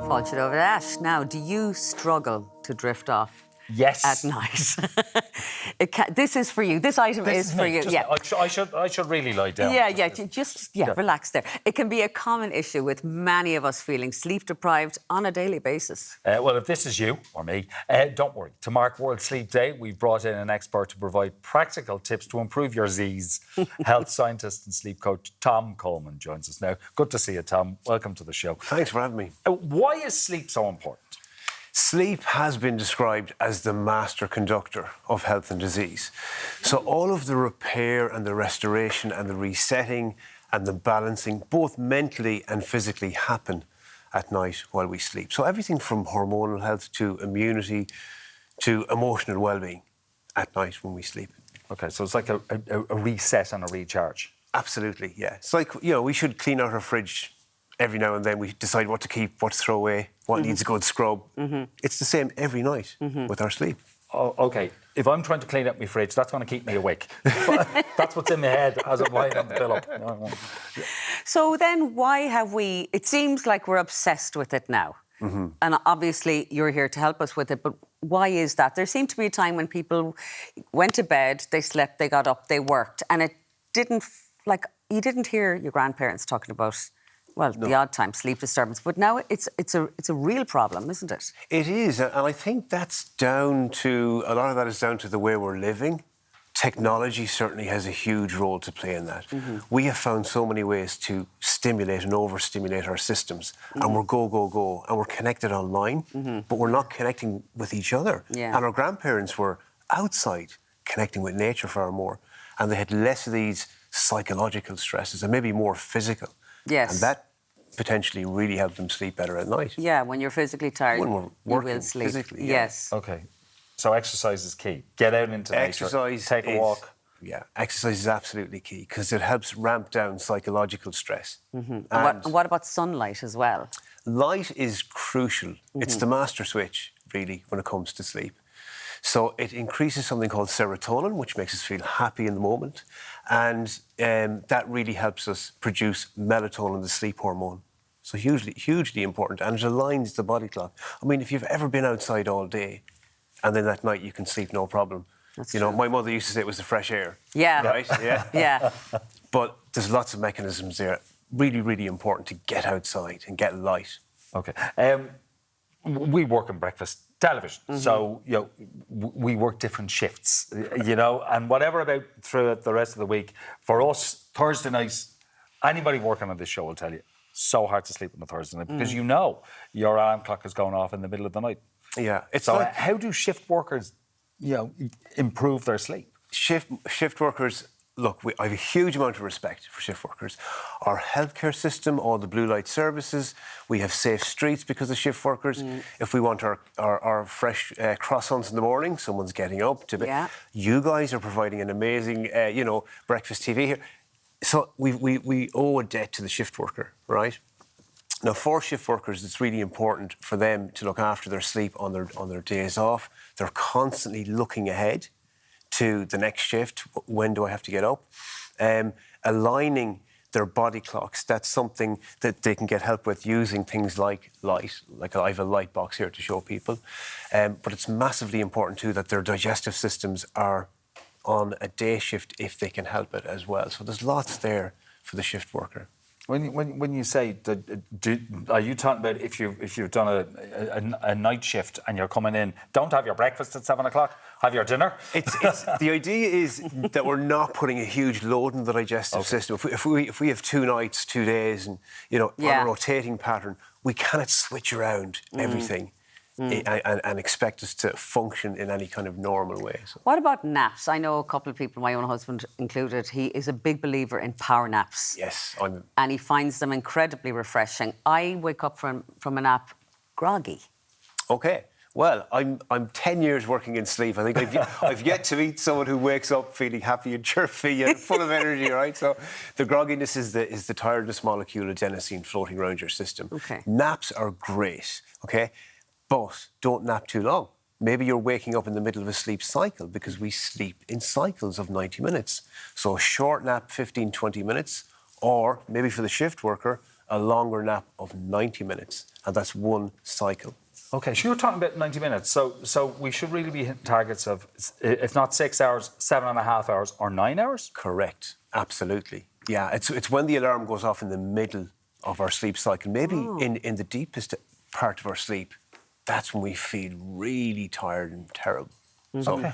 Paul should over that. Now, do you struggle to drift off? Yes. At night. This is for you. This item is for you. Just, yeah. I should really lie down. Yeah, relax there. It can be a common issue with many of us feeling sleep deprived on a daily basis. Well, if this is you or me, don't worry. To mark World Sleep Day, we've brought in an expert to provide practical tips to improve your Z's. Health scientist and sleep coach Tom Coleman joins us now. Good to see you, Tom. Welcome to the show. Thanks for having me. Why is sleep so important? Sleep has been described as the master conductor of health and disease. So all of the repair and the restoration and the resetting and the balancing, both mentally and physically, happen at night while we sleep. So everything from hormonal health to immunity to emotional well-being at night when we sleep. OK, so it's like a reset and a recharge. Absolutely, yeah. It's like, you know, we should clean out our fridge every now and then. We decide what to keep, what to throw away, what needs a good scrub. It's the same every night with our sleep. Oh, OK, if I'm trying to clean up my fridge, that's going to keep me awake. That's what's in my head as I'm lying on the pillow. So then why have we... It seems like we're obsessed with it now. And obviously you're here to help us with it, but why is that? There seemed to be a time when people went to bed, they slept, they got up, they worked, and it didn't... Like, you didn't hear your grandparents talking about... Well, the odd time sleep disturbance, but now it's a real problem, isn't it? It is, and I think that's down to, a lot of that is down to the way we're living. Technology certainly has a huge role to play in that. We have found so many ways to stimulate and overstimulate our systems, and we're go, and we're connected online, but we're not connecting with each other. Yeah. And our grandparents were outside connecting with nature far more, and they had less of these psychological stresses and maybe more physical. Yes. And that potentially really helped them sleep better at night. Yeah, when you're physically tired, when we're working you will sleep. Physically, yeah. Yes. OK, so exercise is key. Get out into nature, take a walk. Yeah, exercise is absolutely key because it helps ramp down psychological stress. And what about sunlight as well? Light is crucial. It's the master switch, really, when it comes to sleep. So it increases something called serotonin, which makes us feel happy in the moment. And that really helps us produce melatonin, the sleep hormone. So hugely important. And it aligns the body clock. I mean, if you've ever been outside all day and then at night you can sleep no problem. That's you know, my mother used to say it was the fresh air. Yeah. Right? Yeah. Yeah. But there's lots of mechanisms there. Really important to get outside and get light. OK. We work in breakfast television, so you know we work different shifts, you know, and whatever about throughout the rest of the week. For us, Thursday nights, anybody working on this show will tell you, so hard to sleep on a Thursday night because you know your alarm clock is going off in the middle of the night. Yeah, it's so. like, how do shift workers, you know, improve their sleep? Shift workers. Look, I have a huge amount of respect for shift workers. Our healthcare system, all the blue light services, we have safe streets because of shift workers. If we want our fresh croissants in the morning, someone's getting up to bed. You guys are providing an amazing, you know, breakfast TV here. So we owe a debt to the shift worker, right? Now, for shift workers, it's really important for them to look after their sleep on their days off. They're constantly looking ahead to the next shift. When do I have to get up? Aligning their body clocks. That's something that they can get help with using things like light. Like I have a light box here to show people. But it's massively important too that their digestive systems are on a day shift if they can help it as well. So there's lots there for the shift worker. When you say, are you talking about if you've done a night shift and you're coming in, don't have your breakfast at 7 o'clock, have your dinner? The idea is that we're not putting a huge load in the digestive system. If we have 2 nights, 2 days, and you know on a rotating pattern, we cannot switch around everything. And expect us to function in any kind of normal way. So. What about naps? I know a couple of people, my own husband included, he is a big believer in power naps. Yes. And he finds them incredibly refreshing. I wake up from a nap groggy. OK. Well, I'm 10 years working in sleep. I think I've yet to meet someone who wakes up feeling happy and chirpy and full of energy, right? So the grogginess is the tiredness molecule adenosine floating around your system. OK. Naps are great, OK? But don't nap too long. Maybe you're waking up in the middle of a sleep cycle because we sleep in cycles of 90 minutes. So a short nap, 15, 20 minutes, or maybe for the shift worker, a longer nap of 90 minutes, and that's one cycle. Okay, so you're talking about 90 minutes. So we should really be hitting targets of, if not 6 hours, 7.5 hours, or 9 hours? Correct. Absolutely. Yeah, it's when the alarm goes off in the middle of our sleep cycle, maybe in the deepest part of our sleep. That's when we feel really tired and terrible. So